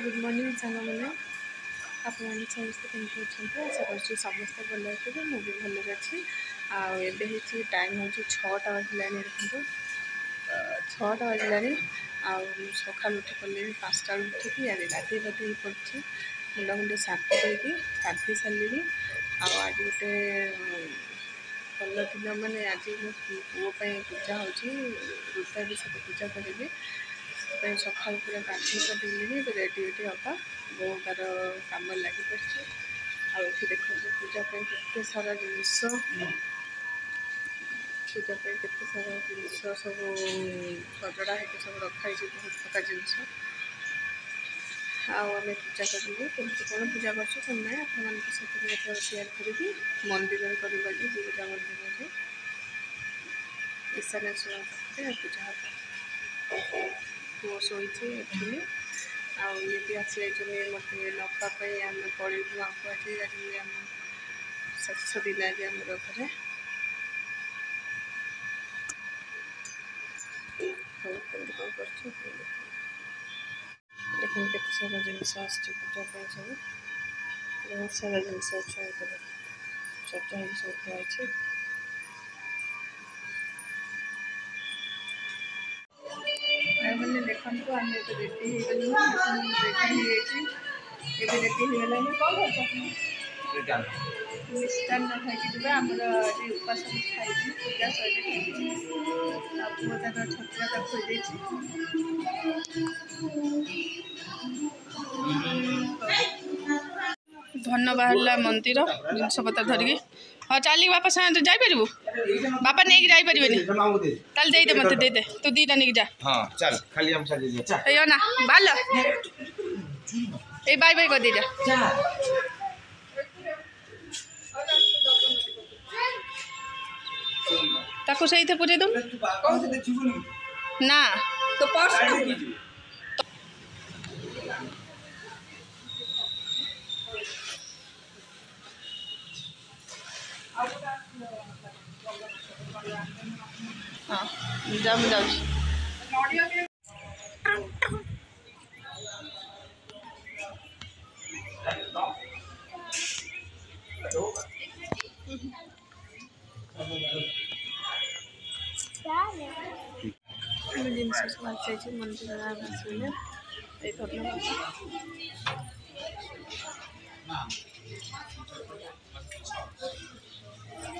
Good morning सांग मैंने आप समस्त कमी अच्छा आशा कर समस्त भल अच्छे मुझे भल अच्छी आए टाइम हूँ 6टा बजला देखो 6टा बजला सका उठी पड़े 5टा उठिकी आज गाधे पाधे पड़ी मुंडा मुंडे साफ करके गाधे सारे आज गोटे भल दिन मैंने आज मो पुओं पूजा होता भी सब पूजा करी सका पूरा गाधे पड़े रेडी रेडी हाँ बो तार कम लगी पड़ी आखि देखो पूजा के सारा जिनस पूजा के सारा जिनस सब सजड़ा है सब रखाई बहुत प्रकार जिनस आम पूजा करूँ कमी कौन पूजा कर सहित सेयार करी मंदिर करवा दुर्गा मंदिर ईशानेश्वर पूजा हम पुओ शोचे उठिले ये भी आसी जाइए मत नापी आम पड़ू आपको आज आम शेष दिन आज आम घरे कौन कर देखो के सारा जिनस पूजा सब बहुत सारा जिनस अच्छा सजा सब थी मैंने देखो आम रेडी रेडी होगा मिष्टान खाई आमर उपास खाई पूजा सही पुओ तार छतुआ खोल धन बाहर मंदिर जिनस पतर धरिकी हाँ चल बापा साथ जापर बापा नहीं जापर दे मत दे तू दीटा नहीं जा हां चल खाली हम चल जा ना बाल ए बाय बाय कर दे जा ताको सही थे पूरे दम ना तो पर्स हाँ जा मैं जाऊँ जिनस सब आसी मंदिर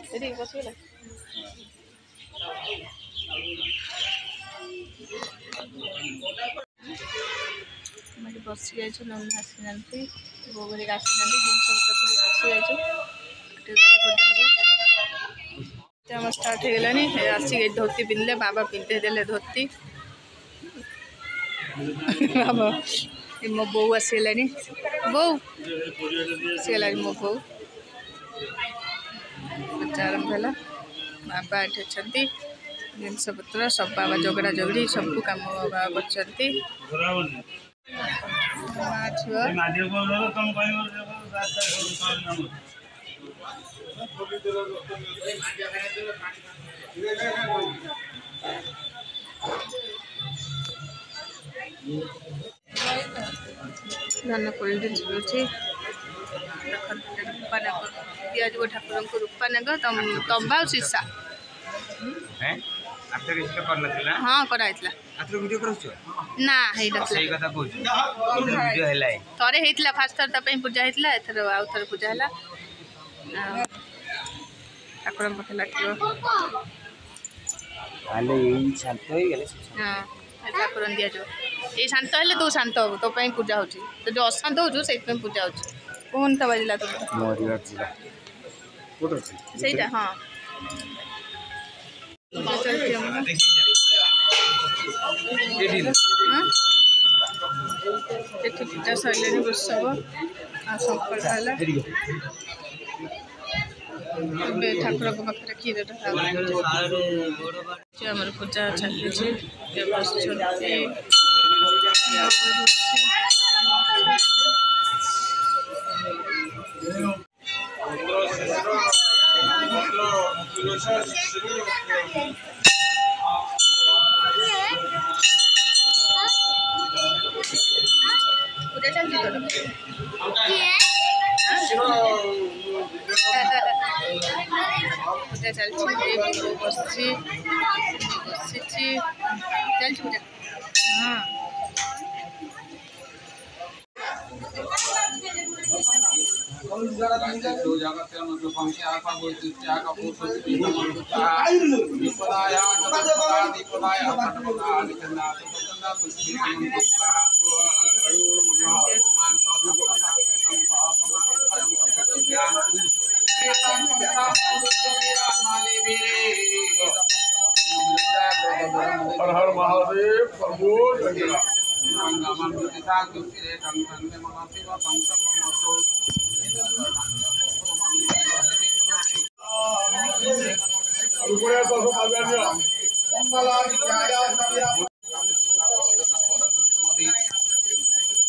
आसले बसला बसी जाइए नन्ना आसी ना बो बोल आसी ना जिन बसी स्टार्ट हो गलानी आसिक धोती पिंधले बाबा पिंधे देले धोती बाबा मो बो आसगलानी बो आसगला मो बो पूजा आरंभ है बाबा ये अच्छा जिनस पत्र सब बाबा जोगड़ा जोगड़ी सब कम बाबा कर धान कोल्ड ड्रिंक्स मिलूँ रूपानाग दिज ठाकुर को रूपानाग तंबा शीशा हाँ कराई ना थे होता फास्ट थर पूजा होता एथर आउ थे पूजा है ठाकुर पाखे लगे हाँ ठाकुर दिज ये शांत हेल्ले तू शांत हबू तो पूजा हो तो जो अशांत हो से पूजा हो कौन तो बाजिला तुम हाँ पूजा सैलानी उत्सव संकल्प है ठाकुर पाखे क्षीर आम पूजा चलती पूजा पूजा चलती बसी चल पूजा हाँ दो जगह से मतलब पंखे आका बोलते क्या का पूछ होती है विपदाया विपदाया विपदाया निकलना तो बंदा कुछ भी नहीं होता अरूर मुझे मान साधु को ज्ञान ये काम का मेरा माले वीरे हर हर महादेव प्रभु Jagannath Anggaman kita kiri dan kami mengerti bahwa bangsa bermutu. Aku boleh tahu kabarnya. Pengalaman jaya saya.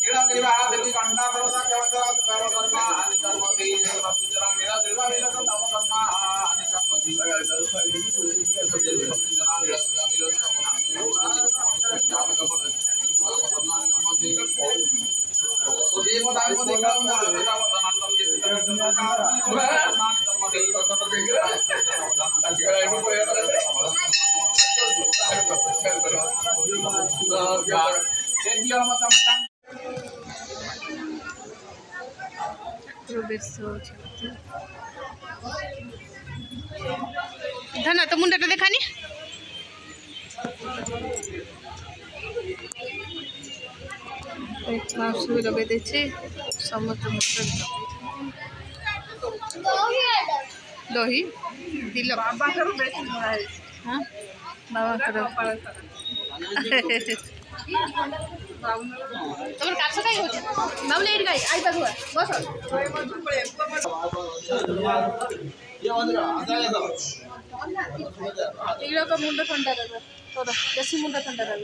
Kita terima dari kanda berada kanda berada ani karmati berpikiran kita terima dari kanda berada ani karmati. धना तो मुंडा देखानी mouse भी लगे देछि समस्त दही दिल बाबा हाँ बाबा तुम्हारे काछ काई हो बाबू लेट गई आई पाखुआ बस तीड़ा का मुंडा ठंडा रह तोर देसी मुंडा ठंडा रह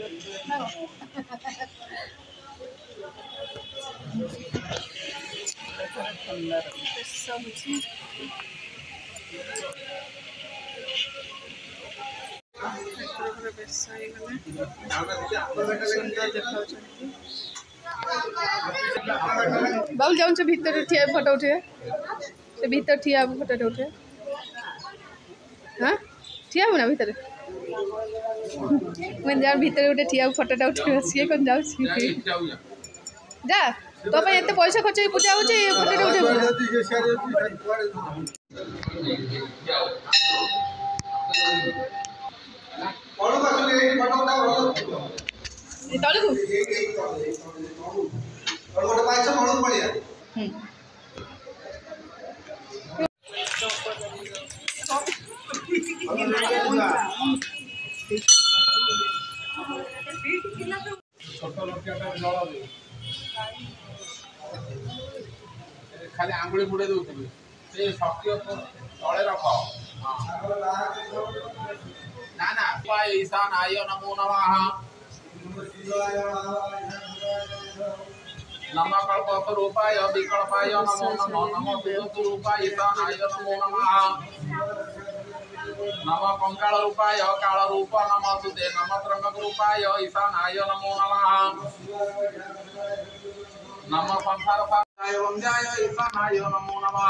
बाबू जाऊन से भीतर ठिया फोटो उठे से भीतर ठिया फोटो उठे हाँ ठिया ना भीतर मैं जा भीतर उठे ठिया फोटोटा उठे सी कौन जाऊ जा तो एत पैसा खर्च पूजा हो फोटोटा उठे खाली आंगुली बुड़े दौथे से शक्ति तले रख ना ना ईशान आय नमो नमः नम कल्परूपाय विकल्पाय नमो नमो नमो रूपाय ईशान आय नमो नमः नम कंकाल रूपाय काल रूप नम सुते नम त्रंबक रूपाय ईशान आय नमो नमः नम संसार वंजाय ईशानाय नमो नमः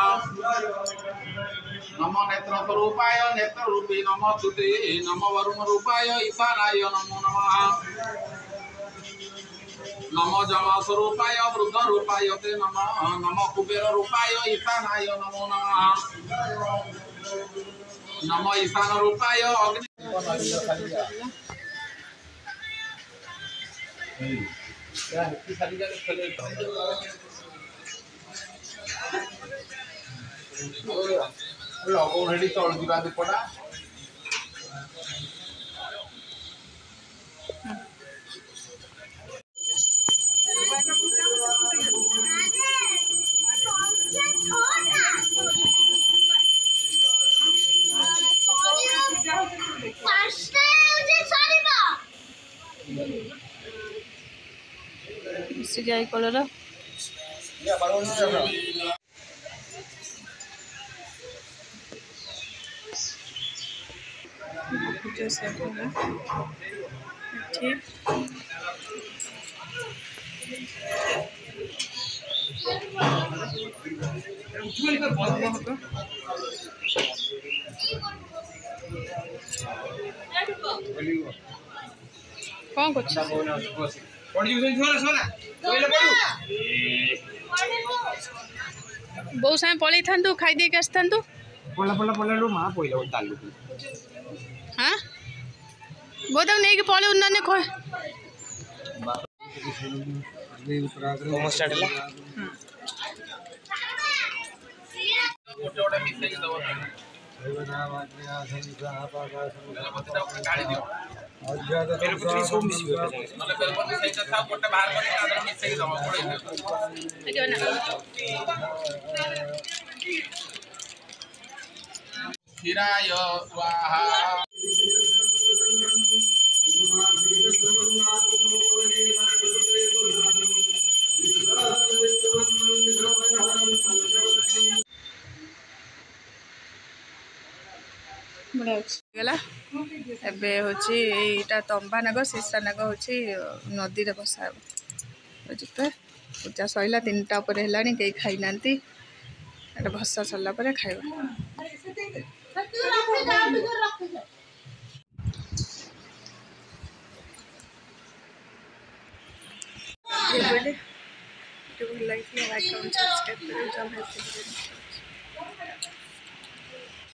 नम नेत्र स्वरूपाय नेत्र रूपी नम सुते नम वरुण रूपाय ईशानाय नमो नमः नम जमा स्वरूपाय वृद्ध रूपाय ते नमः नम कुबेर रूपाय ईशानाय नमो नमः नम ईशान रूपाय अग्नि लगो रेडी चल दिबा दीपटा जाई कलर ठीक कौन कुछ बहु साए पलि था खाई दे के आस था पड़ा पड़ा पड़ा लो माँ पहले वो डाल हाँ वो तक नहीं कि पलि उन्होंने खोए स्टार्ट है हिराय स्वाहा गला एबे होची एटा तंबा नाग सीसा नाग होची नदी रे बसा बुझते पूजा सइला 3टा ऊपर हेलानी कई खाई नांती एटा भसा सरला परे खाइबा ये बोले तो लाइक में अकाउंट सब्सक्राइब करो जब है